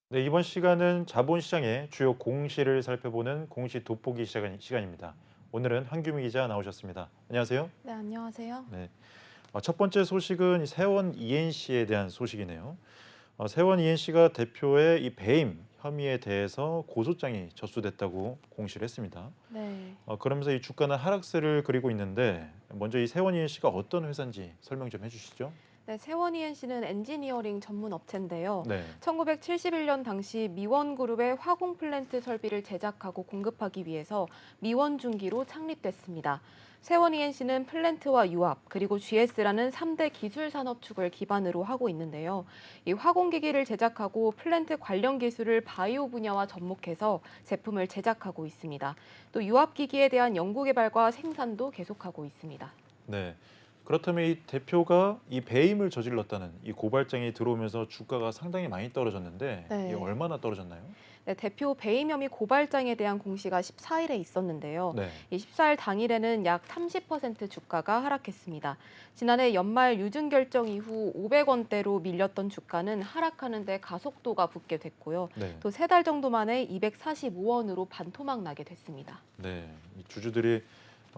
네, 이번 시간은 자본시장의 주요 공시를 살펴보는 공시 돋보기 시간입니다. 오늘은 한규미 기자 나오셨습니다. 안녕하세요. 네, 안녕하세요. 네, 첫 번째 소식은 이 세원 ENC에 대한 소식이네요. 세원 ENC가 대표의 이 배임 혐의에 대해서 고소장이 접수됐다고 공시를 했습니다. 네. 그러면서 이 주가는 하락세를 그리고 있는데 먼저 이 세원 ENC가 어떤 회사인지 설명 좀 해주시죠. 네, 세원 ENC는 엔지니어링 전문 업체인데요. 네. 1971년 당시 미원그룹의 화공 플랜트 설비를 제작하고 공급하기 위해서 미원중기로 창립됐습니다. 세원 ENC는 플랜트와 유압, 그리고 GS라는 3대 기술 산업 축을 기반으로 하고 있는데요. 이 화공기기를 제작하고 플랜트 관련 기술을 바이오 분야와 접목해서 제품을 제작하고 있습니다. 또 유압기기에 대한 연구 개발과 생산도 계속하고 있습니다. 네. 그렇다면 이 대표가 이 배임을 저질렀다는 이 고발장이 들어오면서 주가가 상당히 많이 떨어졌는데 이게 네. 얼마나 떨어졌나요? 네, 대표 배임 혐의 고발장에 대한 공시가 14일에 있었는데요. 네. 이 14일 당일에는 약 30% 주가가 하락했습니다. 지난해 연말 유증 결정 이후 500원대로 밀렸던 주가는 하락하는 데 가속도가 붙게 됐고요. 네. 또 3달 정도 만에 245원으로 반토막 나게 됐습니다. 네. 이 주주들이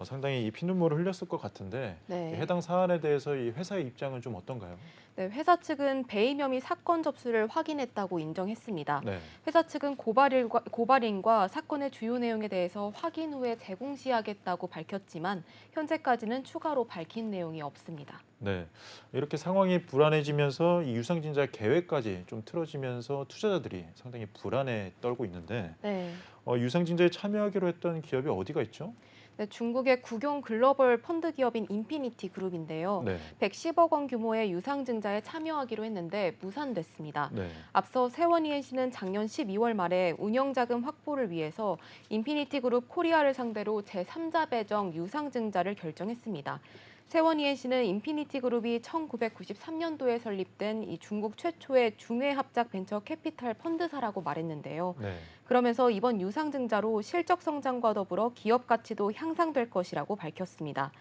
상당히 이 피눈물을 흘렸을 것 같은데 이 네. 해당 사안에 대해서 이 회사의 입장은 좀 어떤가요? 네, 회사 측은 배임 혐의 사건 접수를 확인했다고 인정했습니다. 네. 회사 측은 고발인과 사건의 주요 내용에 대해서 확인 후에 재공시하겠다고 밝혔지만 현재까지는 추가로 밝힌 내용이 없습니다. 네. 이렇게 상황이 불안해지면서 이 유상증자 계획까지 좀 틀어지면서 투자자들이 상당히 불안에 떨고 있는데 네. 유상증자에 참여하기로 했던 기업이 어디가 있죠? 네, 중국의 국영 글로벌 펀드 기업인 인피니티 그룹인데요. 네. 110억 원 규모의 유상증자에 참여하기로 했는데 무산됐습니다. 네. 앞서 세원이엔씨는 작년 12월 말에 운영자금 확보를 위해서 인피니티 그룹 코리아를 상대로 제3자 배정 유상증자를 결정했습니다. 세원이엔씨는 인피니티 그룹이 1993년도에 설립된 이 중국 최초의 중외 합작 벤처 캐피탈 펀드사라고 말했는데요. 네. 그러면서 그러면서 이번 유상증자로 실적 성장과 더불어 기업 가치도 향상될 것이라고 밝혔습니다.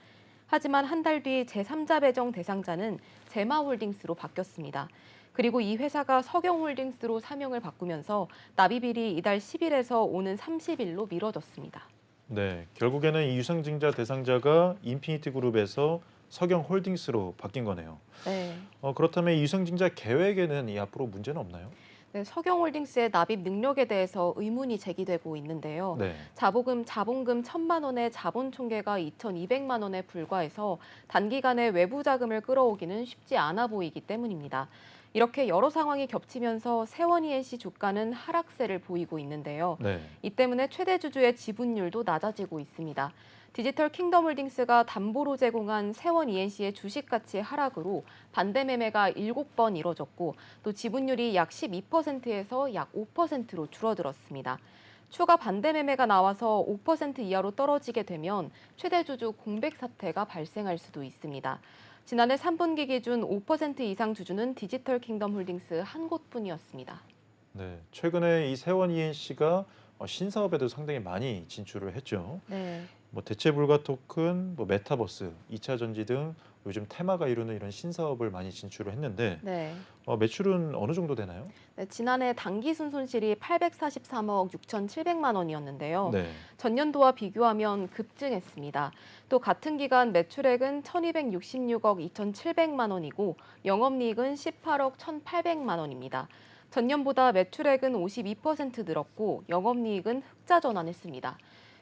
하지만 한 달 뒤 제3자 배정 대상자는 제마홀딩스로 바뀌었습니다. 그리고 이 회사가 석영홀딩스로 사명을 바꾸면서 납입일이 이달 10일에서 오는 30일로 미뤄졌습니다. 네, 결국에는 이 유상증자 대상자가 인피니티 그룹에서 석영홀딩스로 바뀐 거네요. 네. 그렇다면 이 유상증자 계획에는 이 앞으로 문제는 없나요? 네, 석영홀딩스의 납입 능력에 대해서 의문이 제기되고 있는데요. 네. 자본금 1,000만 원의 자본 총계가 2,200만 원에 불과해서 단기간에 외부 자금을 끌어오기는 쉽지 않아 보이기 때문입니다. 이렇게 여러 상황이 겹치면서 세원이엔씨 주가는 하락세를 보이고 있는데요. 네. 이 때문에 최대 주주의 지분율도 낮아지고 있습니다. 디지털 킹덤홀딩스가 담보로 제공한 세원 ENC의 주식 가치 하락으로 반대 매매가 7번 이뤄졌고 또 지분율이 약 12%에서 약 5%로 줄어들었습니다. 추가 반대 매매가 나와서 5% 이하로 떨어지게 되면 최대 주주 공백 사태가 발생할 수도 있습니다. 지난해 3분기 기준 5% 이상 주주는 디지털 킹덤 홀딩스 한 곳뿐이었습니다. 네. 최근에 이 세원 ENC가 신사업에도 상당히 많이 진출을 했죠. 네. 뭐 대체 불가 토큰, 뭐 메타버스, 2차 전지 등 요즘 테마가 이루는 이런 신사업을 많이 진출을 했는데 네. 매출은 어느 정도 되나요? 네, 지난해 당기순 손실이 843억 6,700만 원이었는데요. 네. 전년도와 비교하면 급증했습니다. 또 같은 기간 매출액은 1,266억 2,700만 원이고 영업이익은 18억 1,800만 원입니다. 전년보다 매출액은 52% 늘었고 영업이익은 흑자 전환했습니다.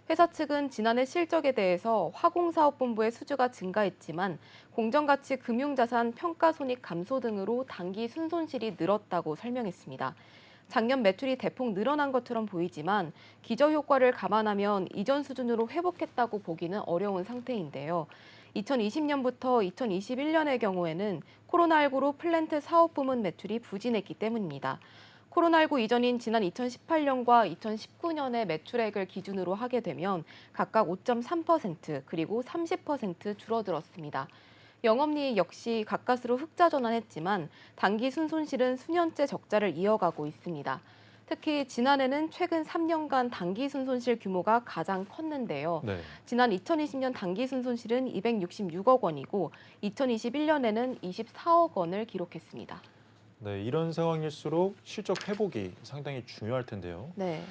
회사 측은 지난해 실적에 대해서 화공사업본부의 수주가 증가했지만 공정가치 금융자산 평가손익 감소 등으로 단기 순손실이 늘었다고 설명했습니다. 작년 매출이 대폭 늘어난 것처럼 보이지만 기저효과를 감안하면 이전 수준으로 회복했다고 보기는 어려운 상태인데요. 2020년부터 2021년의 경우에는 코로나19로 플랜트 사업 부문 매출이 부진했기 때문입니다. 코로나19 이전인 지난 2018년과 2019년의 매출액을 기준으로 하게 되면 각각 5.3% 그리고 30% 줄어들었습니다. 영업이익 역시 가까스로 흑자 전환했지만 단기 순손실은 수년째 적자를 이어가고 있습니다. 특히 지난해는 최근 3년간 단기 순손실 규모가 가장 컸는데요. 네. 지난 2020년 단기 순손실은 266억 원이고 2021년에는 24억 원을 기록했습니다. 네, 이런 상황일수록 실적 회복이 상당히 중요할 텐데요. 네.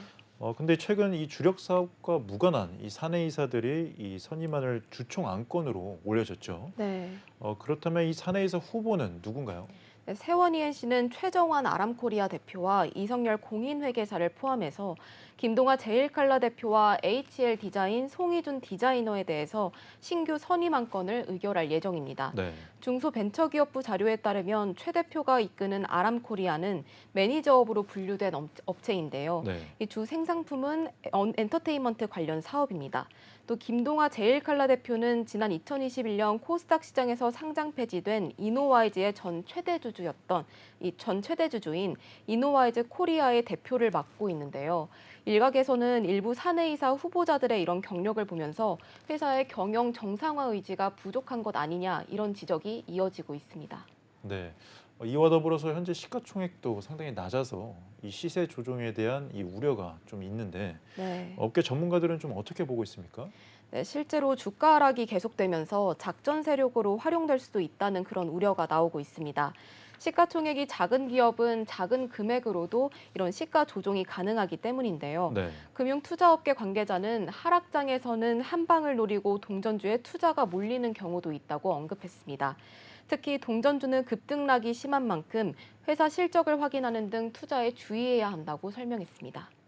근데 최근 이 주력 사업과 무관한 이 사내이사들이 이 선임안을 주총 안건으로 올려졌죠. 네. 그렇다면 이 사내이사 후보는 누군가요? 네, 세원이엔씨는 최정환 아람코리아 대표와 이성열 공인회계사를 포함해서 김동아 제일칼라 대표와 HL 디자인 송희준 디자이너에 대해서 신규 선임 안건을 의결할 예정입니다. 네. 중소벤처기업부 자료에 따르면 최 대표가 이끄는 아람코리아는 매니저업으로 분류된 업체인데요. 네. 이 주 생산품은 엔터테인먼트 관련 사업입니다. 또 김동아 제일칼라 대표는 지난 2021년 코스닥 시장에서 상장 폐지된 이노와이즈의 전 최대주주인 이노와이즈 코리아의 대표를 맡고 있는데요. 일각에서는 일부 사내이사 후보자들의 이런 경력을 보면서 회사의 경영 정상화 의지가 부족한 것 아니냐 이런 지적이 이어지고 있습니다. 네. 이와 더불어서 현재 시가총액도 상당히 낮아서 이 시세 조종에 대한 이 우려가 좀 있는데 네. 업계 전문가들은 좀 어떻게 보고 있습니까? 네, 실제로 주가 하락이 계속되면서 작전 세력으로 활용될 수도 있다는 그런 우려가 나오고 있습니다. 시가총액이 작은 기업은 작은 금액으로도 이런 시가 조종이 가능하기 때문인데요. 네. 금융투자업계 관계자는 하락장에서는 한 방을 노리고 동전주에 투자가 몰리는 경우도 있다고 언급했습니다. 특히 동전주는 급등락이 심한 만큼 회사 실적을 확인하는 등 투자에 주의해야 한다고 설명했습니다.